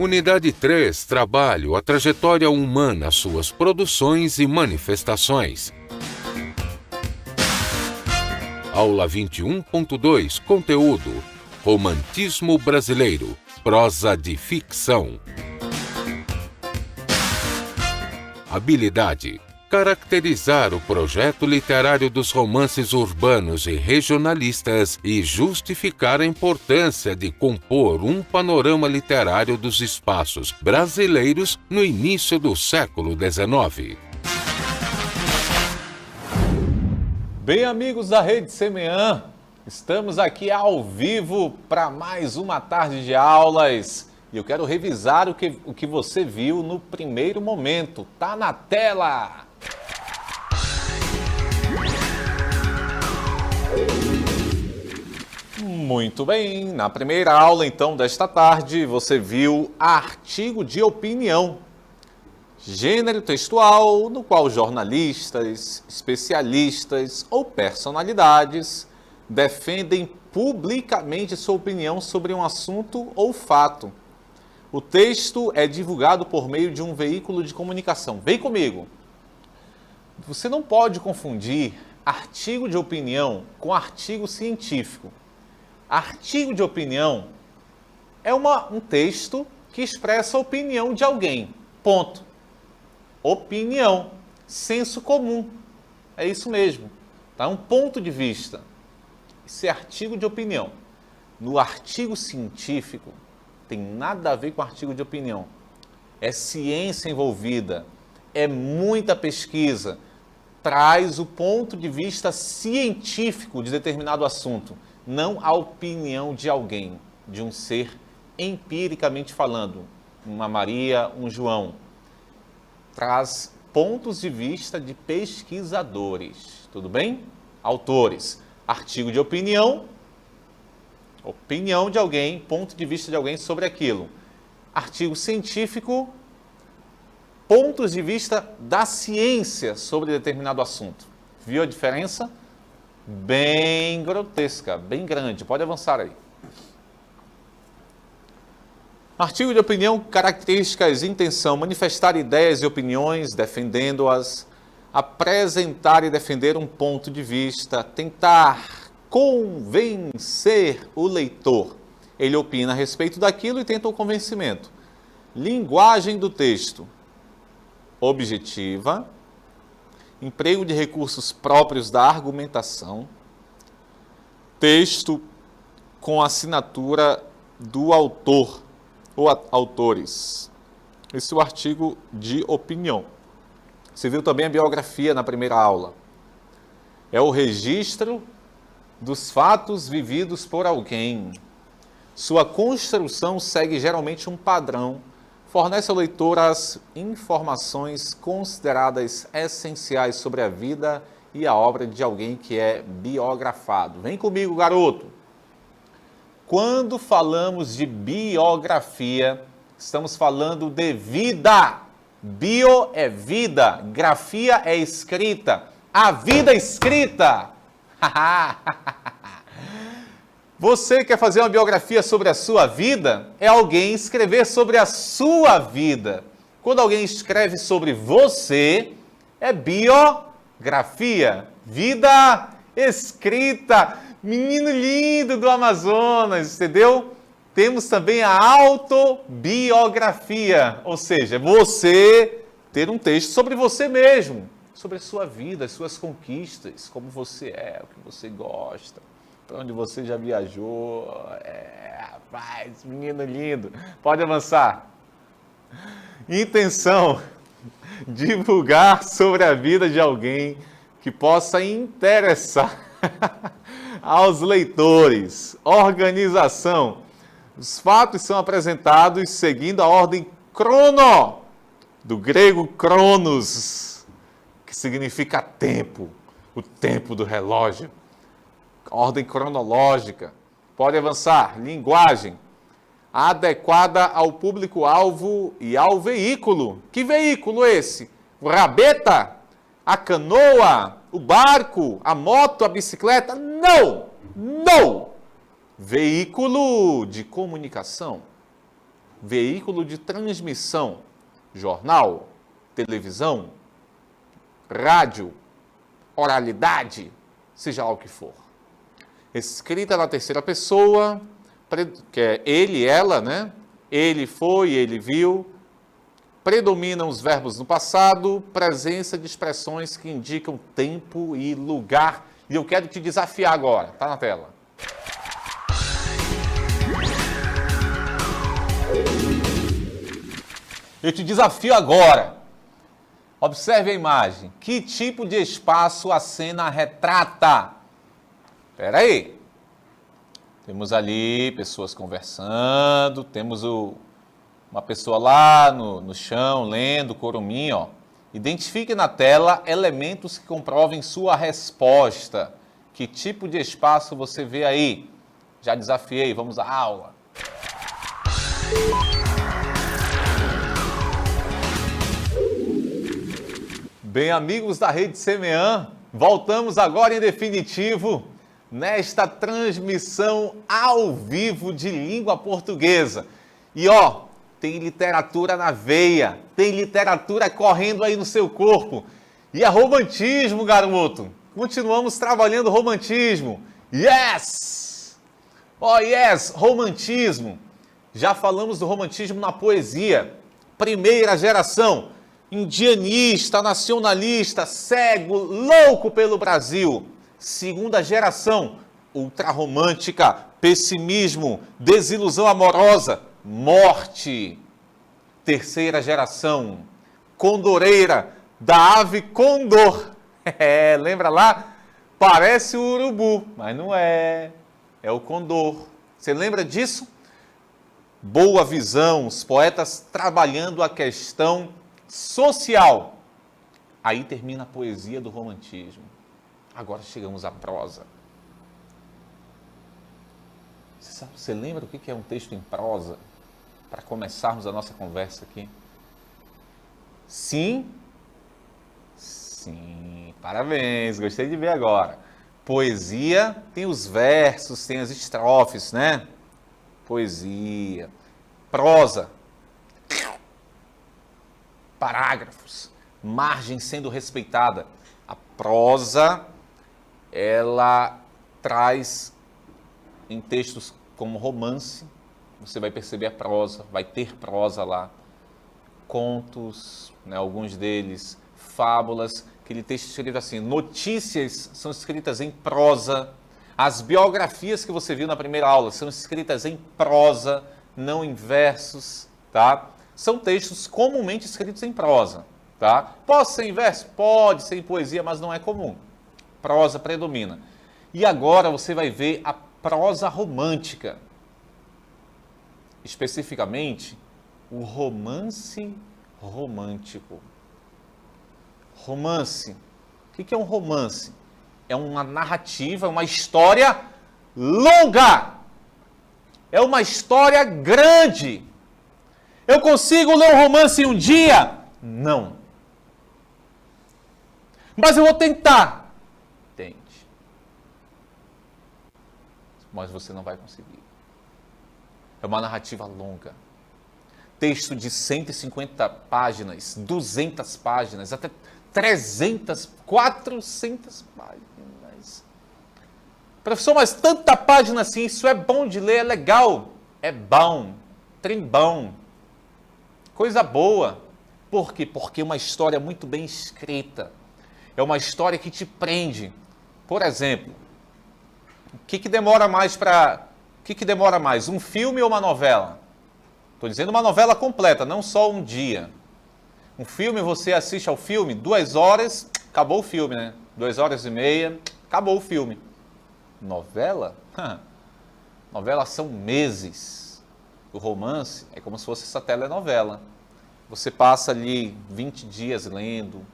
Unidade 3. Trabalho, a trajetória humana, suas produções e manifestações. Aula 21.2. Conteúdo: Romantismo brasileiro, prosa de ficção. Habilidade: caracterizar o projeto literário dos romances urbanos e regionalistas e justificar a importância de compor um panorama literário dos espaços brasileiros no início do século XIX. Bem, amigos da Rede Semean, estamos aqui ao vivo para mais uma tarde de aulas e eu quero revisar o que você viu no primeiro momento. Tá na tela! Muito bem, na primeira aula então desta tarde você viu artigo de opinião, gênero textual no qual jornalistas, especialistas ou personalidades defendem publicamente sua opinião sobre um assunto ou fato. O texto é divulgado por meio de um veículo de comunicação. Vem comigo! Você não pode confundir artigo de opinião com artigo científico. Artigo de opinião é um texto que expressa a opinião de alguém. Ponto. Opinião. Senso comum. É isso mesmo. Tá? Um ponto de vista. Isso é artigo de opinião. No artigo científico, tem nada a ver com artigo de opinião. É ciência envolvida. É muita pesquisa. Traz o ponto de vista científico de determinado assunto. Não a opinião de alguém, de um ser empiricamente falando, uma Maria, um João. Traz pontos de vista de pesquisadores, tudo bem? Autores. Artigo de opinião, opinião de alguém, ponto de vista de alguém sobre aquilo. Artigo científico, pontos de vista da ciência sobre determinado assunto. Viu a diferença? Bem grotesca, bem grande. Pode avançar aí. Artigo de opinião, características, intenção, manifestar ideias e opiniões, defendendo-as, apresentar e defender um ponto de vista, tentar convencer o leitor. Ele opina a respeito daquilo e tenta o convencimento. Linguagem do texto: objetiva, emprego de recursos próprios da argumentação, texto com assinatura do autor ou autores. Esse é o artigo de opinião. Você viu também a biografia na primeira aula. É o registro dos fatos vividos por alguém. Sua construção segue geralmente um padrão. Fornece ao leitor as informações consideradas essenciais sobre a vida e a obra de alguém que é biografado. Vem comigo, garoto! Quando falamos de biografia, estamos falando de vida. Bio é vida, grafia é escrita. A vida escrita! Você quer fazer uma biografia sobre a sua vida? É alguém escrever sobre a sua vida. Quando alguém escreve sobre você, é biografia. Vida escrita. Menino lindo do Amazonas, entendeu? Temos também a autobiografia, ou seja, você ter um texto sobre você mesmo, sobre a sua vida, as suas conquistas, como você é, o que você gosta. Para onde você já viajou. Rapaz, menino lindo. Pode avançar. Intenção: divulgar sobre a vida de alguém que possa interessar aos leitores. Organização: os fatos são apresentados seguindo a ordem crono, do grego cronos, que significa tempo, o tempo do relógio. Ordem cronológica. Pode avançar. Linguagem: adequada ao público-alvo e ao veículo. Que veículo esse? O rabeta? A canoa? O barco? A moto? A bicicleta? Não! Não! Veículo de comunicação. veículo de transmissão, jornal, televisão, rádio, oralidade, seja lá o que for. Escrita na terceira pessoa, que é ele, ela, né? Ele foi, ele viu. Predominam os verbos no passado, presença de expressões que indicam tempo e lugar. E eu quero te desafiar agora, tá na tela. Eu te desafio agora. Observe a imagem. Que tipo de espaço a cena retrata? Espera aí. Temos ali pessoas conversando, temos uma pessoa lá no chão, lendo, coruminho, ó. Identifique na tela elementos que comprovem sua resposta. Que tipo de espaço você vê aí? Já desafiei, vamos à aula. Bem, amigos da Rede Semean, voltamos agora em definitivo nesta transmissão ao vivo de língua portuguesa. E ó, tem literatura na veia, tem literatura correndo aí no seu corpo. E é romantismo, garoto. Continuamos trabalhando romantismo. Yes! Oh, yes! Romantismo. Já falamos do romantismo na poesia. Primeira geração, indianista, nacionalista, cego, louco pelo Brasil. Segunda geração, ultrarromântica, pessimismo, desilusão amorosa, morte. Terceira geração, condoreira, da ave condor. Lembra lá? Parece o urubu, mas não é. É o condor. Você lembra disso? Boa visão, os poetas trabalhando a questão social. Aí termina a poesia do romantismo. Agora chegamos à prosa. Você lembra o que é um texto em prosa? Para começarmos a nossa conversa aqui. Sim? Sim. Parabéns, gostei de ver agora. Poesia tem os versos, tem as estrofes, né? Poesia. Prosa. Parágrafos. Margem sendo respeitada. A prosa, ela traz em textos como romance, você vai perceber a prosa, vai ter prosa lá, contos, né, alguns deles, fábulas, aquele texto escrito assim, notícias são escritas em prosa, as biografias que você viu na primeira aula são escritas em prosa, não em versos, tá? São textos comumente escritos em prosa, tá? Pode ser em verso? Pode ser em poesia, mas não é comum. Prosa predomina. E agora você vai ver a prosa romântica. Especificamente, o romance romântico. Romance. O que é um romance? É uma narrativa, uma história longa. É uma história grande. Eu consigo ler um romance em um dia? Não. Mas eu vou tentar. Tente. Mas você não vai conseguir. É uma narrativa longa. Texto de 150 páginas, 200 páginas, até 300, 400 páginas. Professor, mas tanta página assim, isso é bom de ler, é legal. É bom, trem bom. Coisa boa. Por quê? Porque é uma história muito bem escrita. É uma história que te prende. Por exemplo, o que demora mais para... O que demora mais, um filme ou uma novela? Estou dizendo uma novela completa, não só um dia. Um filme, você assiste ao filme, 2 horas, acabou o filme, né? 2 horas e meia, acabou o filme. Novela? Novela são meses. O romance é como se fosse essa telenovela. Você passa ali 20 dias lendo,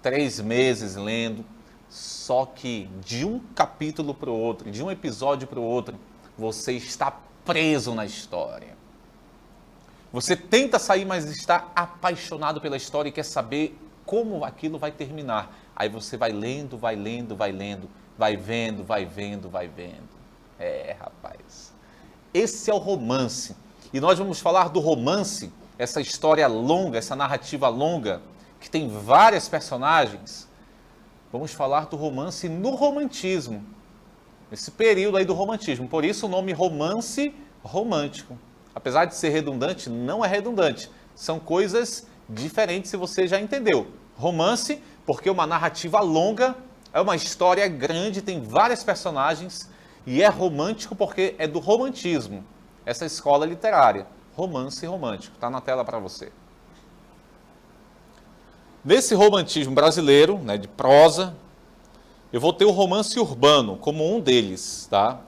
3 meses lendo, só que de um capítulo para o outro, de um episódio para o outro, você está preso na história. Você tenta sair, mas está apaixonado pela história e quer saber como aquilo vai terminar. Aí você vai lendo, vai lendo, vai lendo, vai vendo, vai vendo, vai vendo. Rapaz. Esse é o romance. E nós vamos falar do romance, essa história longa, essa narrativa longa, que tem várias personagens. Vamos falar do romance no romantismo, esse período aí do romantismo. Por isso o nome romance romântico. Apesar de ser redundante, não é redundante. São coisas diferentes, se você já entendeu. Romance, porque é uma narrativa longa, é uma história grande, tem várias personagens, e é romântico porque é do romantismo, essa escola literária. Romance romântico, está na tela para você. Nesse romantismo brasileiro, né, de prosa, eu vou ter o romance urbano como um deles, tá?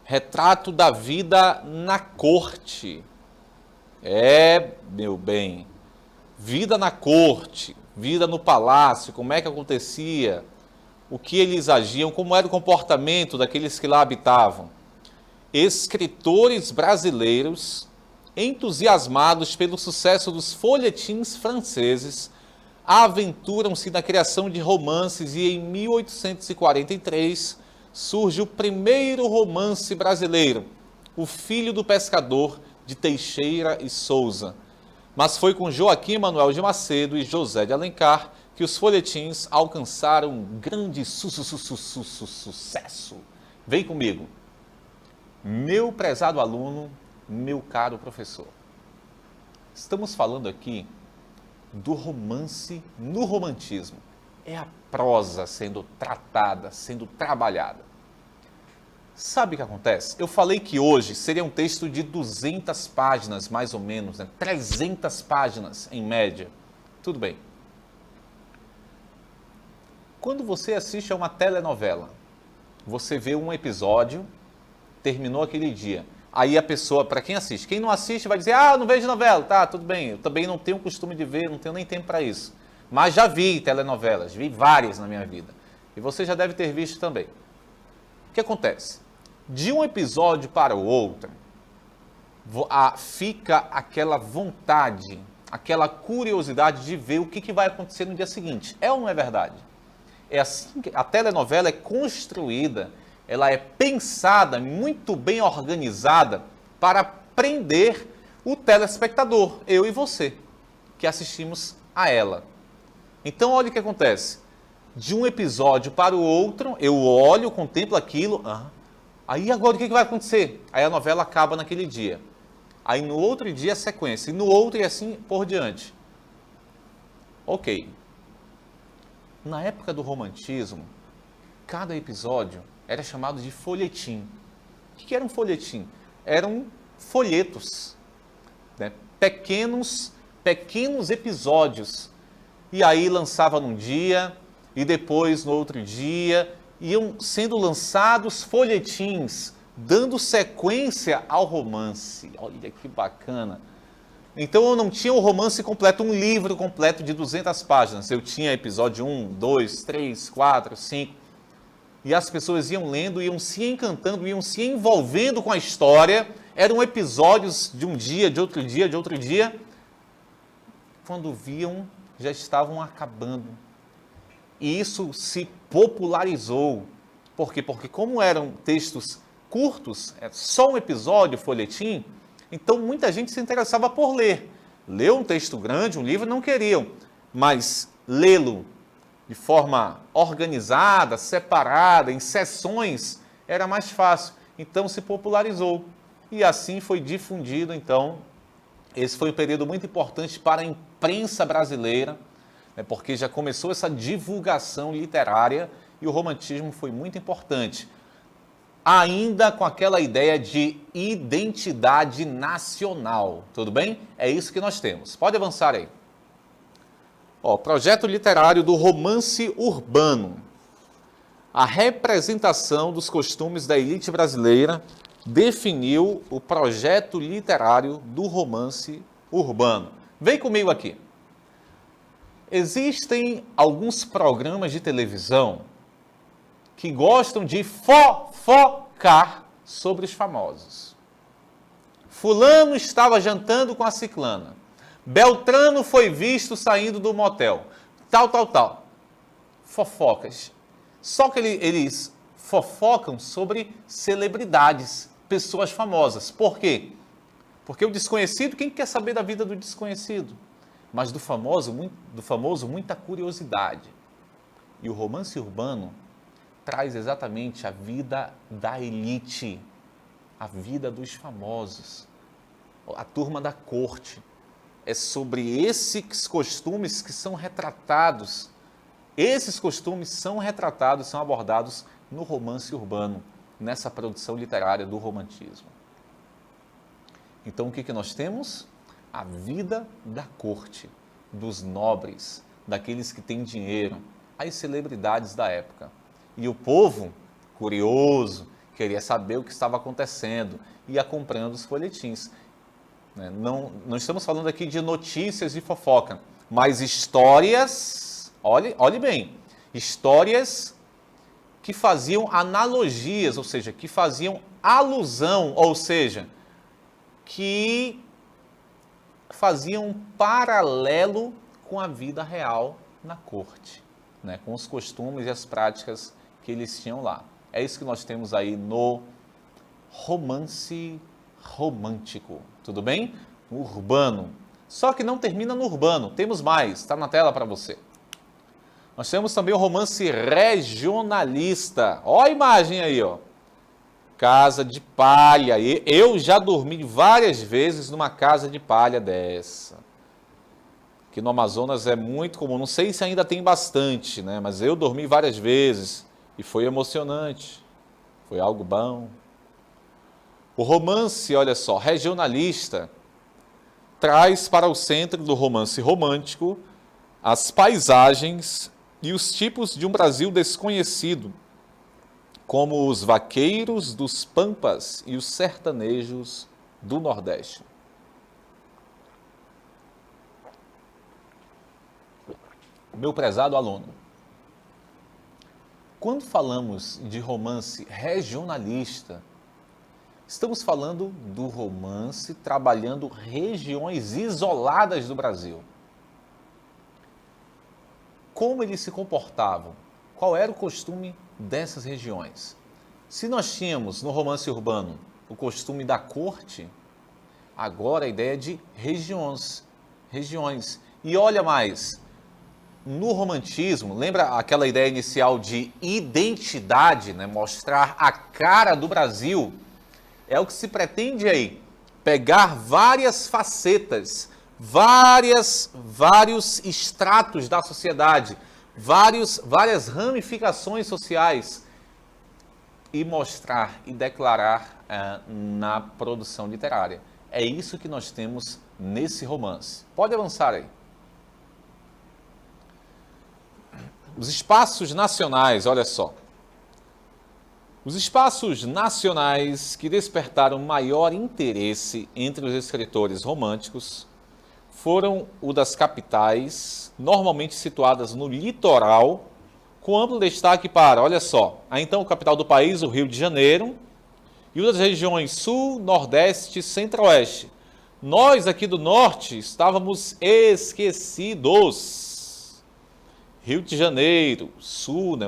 Retrato da vida na corte. Meu bem, vida na corte, vida no palácio, como é que acontecia, o que eles agiam, como era o comportamento daqueles que lá habitavam. Escritores brasileiros, entusiasmados pelo sucesso dos folhetins franceses, aventuram-se na criação de romances e em 1843 surge o primeiro romance brasileiro, O Filho do Pescador, de Teixeira e Souza. Mas foi com Joaquim Manuel de Macedo e José de Alencar que os folhetins alcançaram um grande sucesso. Vem comigo. Meu prezado aluno, meu caro professor. Estamos falando aqui do romance no romantismo. É a prosa sendo tratada, sendo trabalhada. Sabe o que acontece? Eu falei que hoje seria um texto de 200 páginas, mais ou menos, né? 300 páginas em média. Tudo bem. Quando você assiste a uma telenovela, você vê um episódio, terminou aquele dia. Aí a pessoa, para quem assiste, quem não assiste vai dizer, não vejo novela, tá, tudo bem. Eu também não tenho costume de ver, não tenho nem tempo para isso. Mas já vi telenovelas, vi várias na minha vida. E você já deve ter visto também. O que acontece? De um episódio para o outro, fica aquela vontade, aquela curiosidade de ver o que vai acontecer no dia seguinte. É ou não é verdade? É assim que a telenovela é construída, ela é pensada, muito bem organizada, para prender o telespectador, eu e você, que assistimos a ela. Então, olha o que acontece. De um episódio para o outro, eu olho, contemplo aquilo. Aí agora o que vai acontecer? Aí a novela acaba naquele dia. Aí no outro dia a sequência. E no outro e assim por diante. Ok. Na época do romantismo, cada episódio era chamado de folhetim. O que era um folhetim? Eram folhetos, né? Pequenos episódios. E aí lançava num dia, e depois no outro dia, iam sendo lançados folhetins, dando sequência ao romance. Olha que bacana. Então eu não tinha o romance completo, um livro completo de 200 páginas. Eu tinha episódio 1, 2, 3, 4, 5. E as pessoas iam lendo, iam se encantando, iam se envolvendo com a história. Eram episódios de um dia, de outro dia, de outro dia. Quando viam, já estavam acabando. E isso se popularizou. Por quê? Porque como eram textos curtos, só um episódio, folhetim, então muita gente se interessava por ler. Ler um texto grande, um livro, não queriam, mas lê-lo de forma organizada, separada, em seções, era mais fácil. Então se popularizou. E assim foi difundido, então, esse foi um período muito importante para a imprensa brasileira, porque já começou essa divulgação literária e o romantismo foi muito importante. Ainda com aquela ideia de identidade nacional, tudo bem? É isso que nós temos. Pode avançar aí. Projeto literário do romance urbano. A representação dos costumes da elite brasileira definiu o projeto literário do romance urbano. Vem comigo aqui. Existem alguns programas de televisão que gostam de fofocar sobre os famosos. Fulano estava jantando com a ciclana. Beltrano foi visto saindo do motel. Tal. Fofocas. Só que eles fofocam sobre celebridades, pessoas famosas. Por quê? Porque o desconhecido, quem quer saber da vida do desconhecido? Mas do famoso muita curiosidade. E o romance urbano traz exatamente a vida da elite, a vida dos famosos, a turma da corte. É sobre esses costumes que são retratados. Esses costumes são retratados, são abordados no romance urbano, nessa produção literária do romantismo. Então, o que nós temos? A vida da corte, dos nobres, daqueles que têm dinheiro, as celebridades da época. E o povo, curioso, queria saber o que estava acontecendo, ia comprando os folhetins. Não estamos falando aqui de notícias de fofoca, mas histórias, olhe bem, histórias que faziam analogias, ou seja, que faziam alusão, ou seja, que faziam um paralelo com a vida real na corte, com os costumes e as práticas que eles tinham lá. É isso que nós temos aí no romance romântico, tudo bem? Urbano. Só que não termina no urbano, temos mais, está na tela para você. Nós temos também o romance regionalista. Ó a imagem aí, ó. Casa de palha. Eu já dormi várias vezes numa casa de palha dessa. Que no Amazonas é muito comum. Não sei se ainda tem bastante, mas eu dormi várias vezes e foi emocionante. Foi algo bom. O romance, olha só, regionalista, traz para o centro do romance romântico as paisagens e os tipos de um Brasil desconhecido, como os vaqueiros dos Pampas e os sertanejos do Nordeste. Meu prezado aluno, quando falamos de romance regionalista, estamos falando do romance trabalhando regiões isoladas do Brasil. Como eles se comportavam? Qual era o costume dessas regiões? Se nós tínhamos no romance urbano o costume da corte, agora a ideia é de regiões. E olha mais, no romantismo, lembra aquela ideia inicial de identidade, mostrar a cara do Brasil? É o que se pretende aí, pegar várias facetas, vários estratos da sociedade, várias ramificações sociais e mostrar e declarar na produção literária. É isso que nós temos nesse romance. Pode avançar aí. Os espaços nacionais, olha só. Os espaços nacionais que despertaram maior interesse entre os escritores românticos foram o das capitais, normalmente situadas no litoral, com amplo destaque para, olha só, a então capital do país, o Rio de Janeiro, e o das regiões Sul, Nordeste e Centro-Oeste. Nós aqui do Norte estávamos esquecidos. Rio de Janeiro, Sul,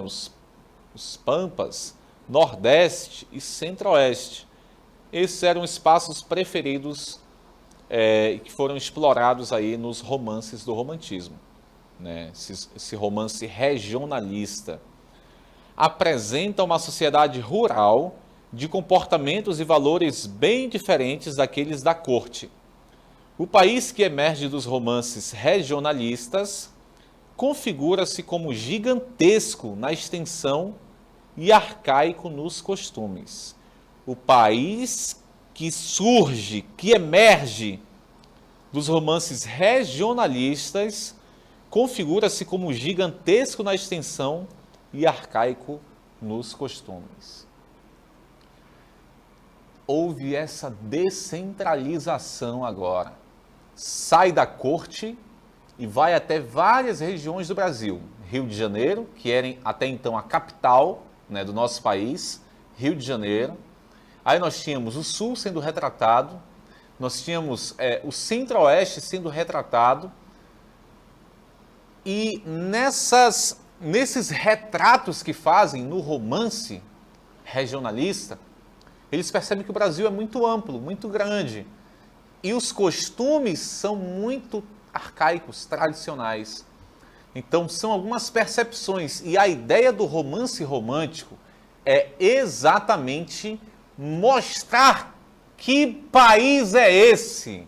os Pampas, Nordeste e Centro-Oeste. Esses eram espaços preferidos que foram explorados aí nos romances do romantismo. Esse romance regionalista apresenta uma sociedade rural de comportamentos e valores bem diferentes daqueles da corte. O país que emerge dos romances regionalistas configura-se como gigantesco na extensão e arcaico nos costumes. O país que surge, que emerge dos romances regionalistas, configura-se como gigantesco na extensão e arcaico nos costumes. Houve essa descentralização agora. Sai da corte e vai até várias regiões do Brasil. Rio de Janeiro, que era até então a capital do nosso país, Rio de Janeiro. Aí nós tínhamos o Sul sendo retratado, nós tínhamos o Centro-Oeste sendo retratado, e nesses retratos que fazem no romance regionalista, eles percebem que o Brasil é muito amplo, muito grande, e os costumes são muito arcaicos, tradicionais. Então, são algumas percepções. E a ideia do romance romântico é exatamente mostrar que país é esse,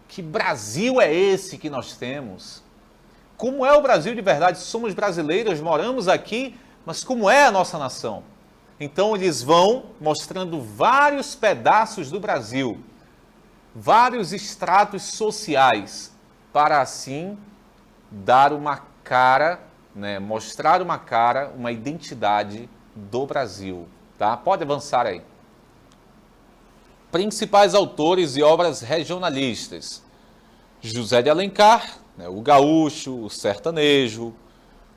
que Brasil é esse que nós temos. Como é o Brasil de verdade? Somos brasileiros, moramos aqui, mas como é a nossa nação? Então, eles vão mostrando vários pedaços do Brasil, vários estratos sociais, para assim dar uma cara, né, mostrar uma cara, uma identidade do Brasil. Tá? Pode avançar aí. Principais autores e obras regionalistas: José de Alencar, né, o gaúcho, o sertanejo,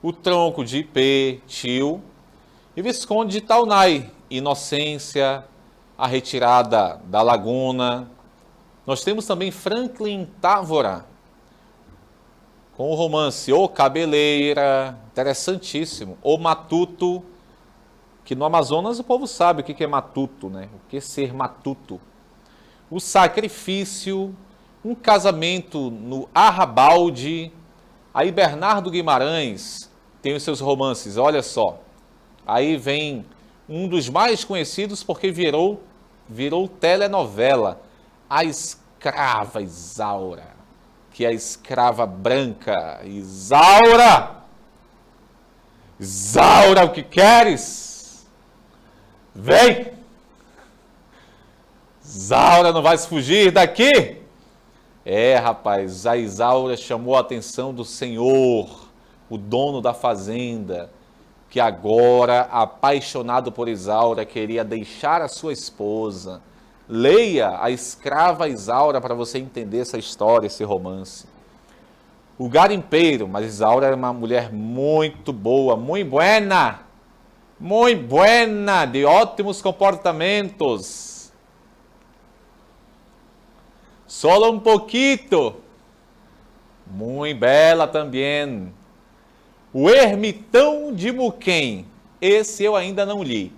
o tronco de Ipê, Tio, e Visconde de Taunay, Inocência, a retirada da Laguna. Nós temos também Franklin Távora, com o romance O Cabeleira, interessantíssimo. O Matuto, que no Amazonas o povo sabe o que é matuto, né? O que é ser matuto. O Sacrifício, Um Casamento no Arrabalde. Aí Bernardo Guimarães tem os seus romances, olha só. Aí vem um dos mais conhecidos porque virou telenovela, A Escrava Isaura, que é a escrava branca. Isaura! Isaura, o que queres? Vem! Isaura, não vais fugir daqui? É, rapaz, a Isaura chamou a atenção do senhor, o dono da fazenda, que agora, apaixonado por Isaura, queria deixar a sua esposa. Leia A Escrava Isaura para você entender essa história, esse romance. O Garimpeiro, mas Isaura era uma mulher muito boa, muito buena, de ótimos comportamentos. Solo um pouquito, muito bela também. O Ermitão de Muquem, esse eu ainda não li.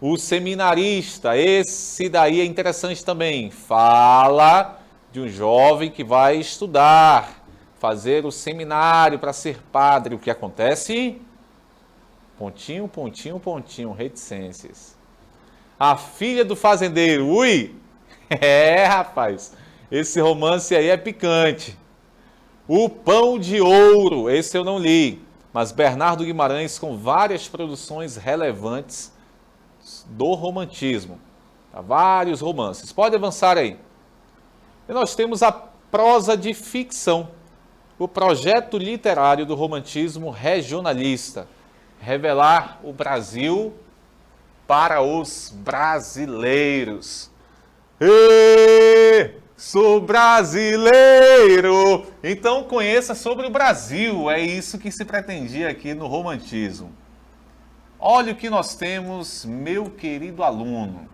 O Seminarista, esse daí é interessante também. Fala de um jovem que vai estudar, fazer o seminário para ser padre. O que acontece? Pontinho, pontinho, pontinho, reticências. A Filha do Fazendeiro, ui! É, rapaz, esse romance aí é picante. O Pão de Ouro, esse eu não li. Mas Bernardo Guimarães com várias produções relevantes do romantismo. Tá? Vários romances. Pode avançar aí. E nós temos a prosa de ficção. O projeto literário do romantismo regionalista. Revelar o Brasil para os brasileiros. Sou brasileiro! Então conheça sobre o Brasil. É isso que se pretendia aqui no romantismo. Olha o que nós temos, meu querido aluno.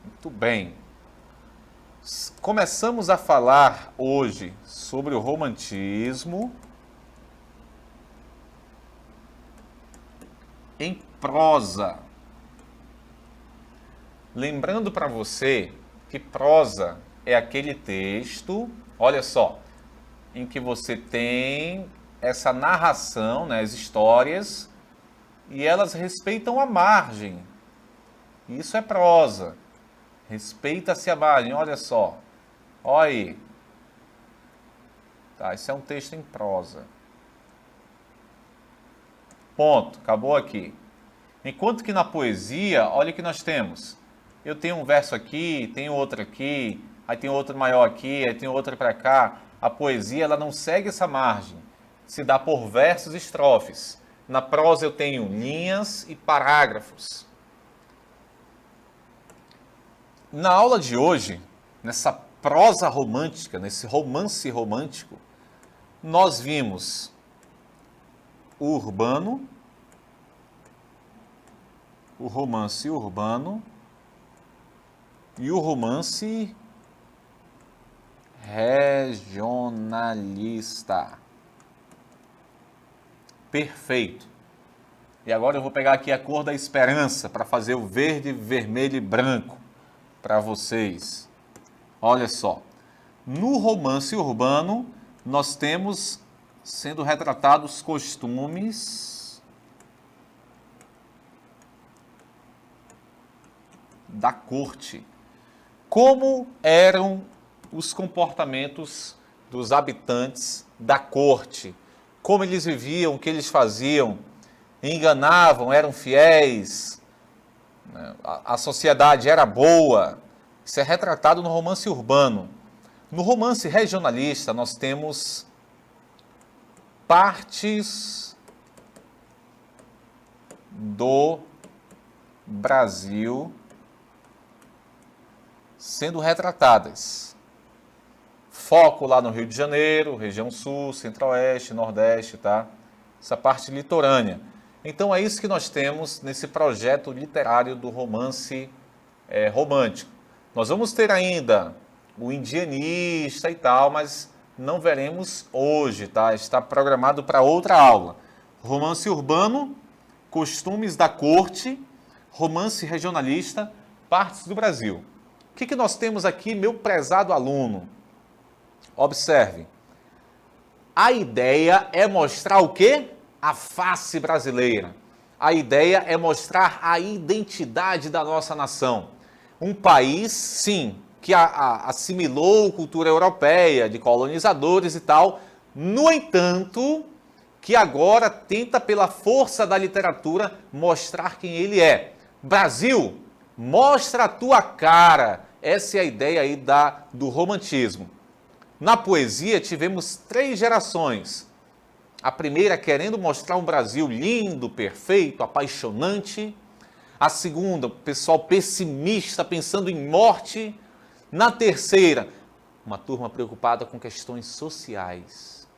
Muito bem. Começamos a falar hoje sobre o romantismo em prosa. Lembrando para você que prosa é aquele texto, olha só, em que você tem essa narração, né, as histórias, e elas respeitam a margem. Isso é prosa. Respeita-se a margem, olha só. Olha aí. Tá, isso é um texto em prosa. Ponto, acabou aqui. Enquanto que na poesia, olha o que nós temos. Eu tenho um verso aqui, tenho outro aqui, aí tem outro maior aqui, aí tem outro para cá. A poesia, ela não segue essa margem. Se dá por versos e estrofes. Na prosa eu tenho linhas e parágrafos. Na aula de hoje, nessa prosa romântica, nesse romance romântico, nós vimos o urbano, o romance urbano e o romance regionalista. Perfeito. E agora eu vou pegar aqui a cor da esperança para fazer o verde, vermelho e branco para vocês. Olha só, no romance urbano, nós temos sendo retratados costumes da corte. Como eram os comportamentos dos habitantes da corte? Como eles viviam, o que eles faziam? Enganavam, eram fiéis? A sociedade era boa? Isso é retratado no romance urbano. No romance regionalista, nós temos partes do Brasil sendo retratadas. Foco lá no Rio de Janeiro, região sul, centro-oeste, nordeste, tá? Essa parte litorânea. Então é isso que nós temos nesse projeto literário do romance romântico. Nós vamos ter ainda o indianista e tal, mas não veremos hoje, tá? Está programado para outra aula. Romance urbano, costumes da corte, romance regionalista, partes do Brasil. O que nós temos aqui, meu prezado aluno? Observe. A ideia é mostrar o quê? A face brasileira. A ideia é mostrar a identidade da nossa nação. Um país, sim, que assimilou cultura europeia, de colonizadores e tal, no entanto, que agora tenta, pela força da literatura, mostrar quem ele é. Brasil, mostra a tua cara. Essa é a ideia aí do romantismo. Na poesia, tivemos 3 gerações. A primeira querendo mostrar um Brasil lindo, perfeito, apaixonante. A segunda, o pessoal pessimista, pensando em morte. Na terceira, uma turma preocupada com questões sociais.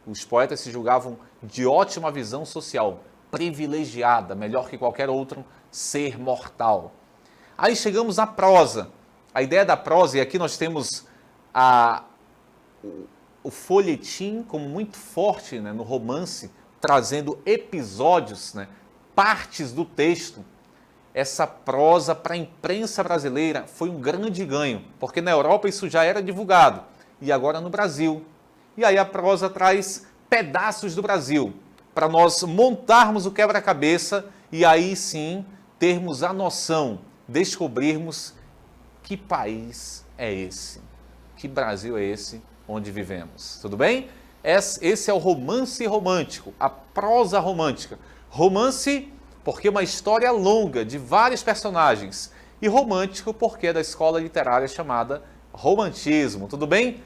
Os poetas se julgavam de ótima visão social, privilegiada, melhor que qualquer outro ser mortal. Aí chegamos à prosa. A ideia da prosa, e aqui nós temos o folhetim como muito forte, né, no romance, trazendo episódios, né, partes do texto. Essa prosa para a imprensa brasileira foi um grande ganho, porque na Europa isso já era divulgado, e agora no Brasil. E aí a prosa traz pedaços do Brasil, para nós montarmos o quebra-cabeça e aí sim termos a noção, descobrirmos que país é esse, que Brasil é esse onde vivemos. Tudo bem? Esse é o romance romântico, a prosa romântica. Romance porque é uma história longa de vários personagens e romântico porque é da escola literária chamada romantismo. Tudo bem?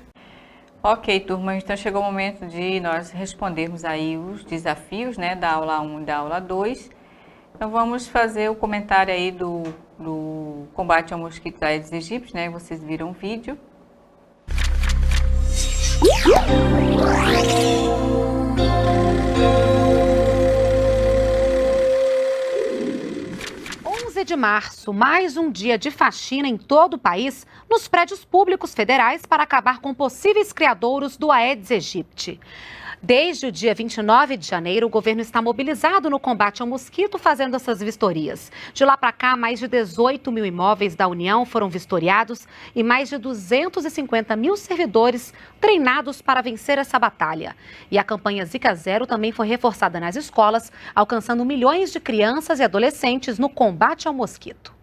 Ok, turma, então chegou o momento de nós respondermos aí os desafios, né, da aula 1 e da aula 2. Então vamos fazer o comentário aí do combate ao mosquito da Aedes aegypti, né, vocês viram o vídeo. 11 de março, mais um dia de faxina em todo o país nos prédios públicos federais para acabar com possíveis criadouros do Aedes aegypti. Desde o dia 29 de janeiro, o governo está mobilizado no combate ao mosquito, fazendo essas vistorias. De lá para cá, mais de 18 mil imóveis da União foram vistoriados e mais de 250 mil servidores treinados para vencer essa batalha. E a campanha Zika Zero também foi reforçada nas escolas, alcançando milhões de crianças e adolescentes no combate ao mosquito.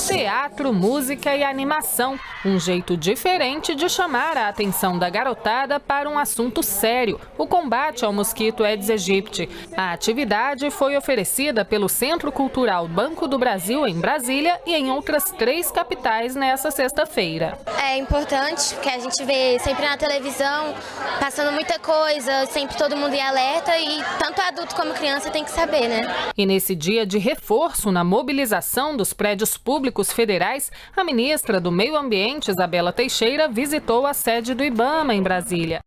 Teatro, música e animação, um jeito diferente de chamar a atenção da garotada para um assunto sério, o combate ao mosquito Aedes aegypti. A atividade foi oferecida pelo Centro Cultural Banco do Brasil em Brasília e em outras 3 capitais nessa sexta-feira. É importante porque a gente vê sempre na televisão passando muita coisa, sempre todo mundo em alerta e tanto adulto como criança tem que saber, né? E nesse dia de reforço na mobilização dos prédios públicos federais, a ministra do Meio Ambiente, Isabela Teixeira, visitou a sede do IBAMA em Brasília.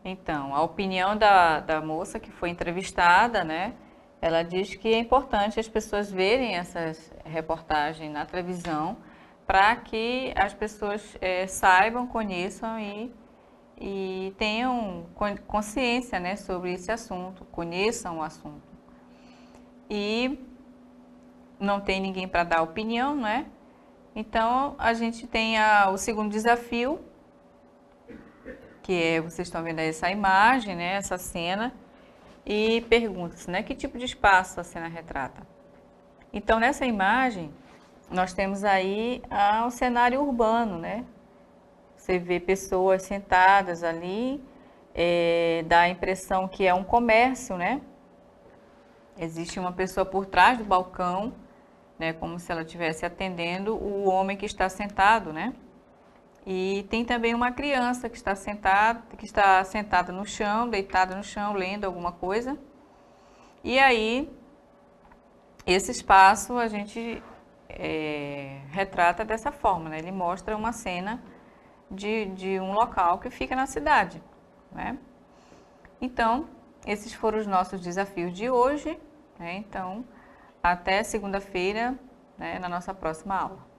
Então, a opinião da moça que foi entrevistada, né? Ela diz que é importante as pessoas verem essas reportagens na televisão para que as pessoas saibam, conheçam e tenham consciência, né, sobre esse assunto, conheçam o assunto. e não tem ninguém para dar opinião, né? Então, a gente tem o segundo desafio, que é, vocês estão vendo aí essa imagem, né, essa cena, e pergunta-se, né, que tipo de espaço a cena retrata. Então, nessa imagem, nós temos aí o cenário urbano, né? Você vê pessoas sentadas ali, dá a impressão que é um comércio, né? Existe uma pessoa por trás do balcão, né, como se ela estivesse atendendo o homem que está sentado, né? E tem também uma criança que está sentada no chão, deitada no chão, lendo alguma coisa. E aí, esse espaço a gente retrata dessa forma, né? Ele mostra uma cena de um local que fica na cidade, né? Então, esses foram os nossos desafios de hoje, né? Então, até segunda-feira, né, na nossa próxima aula.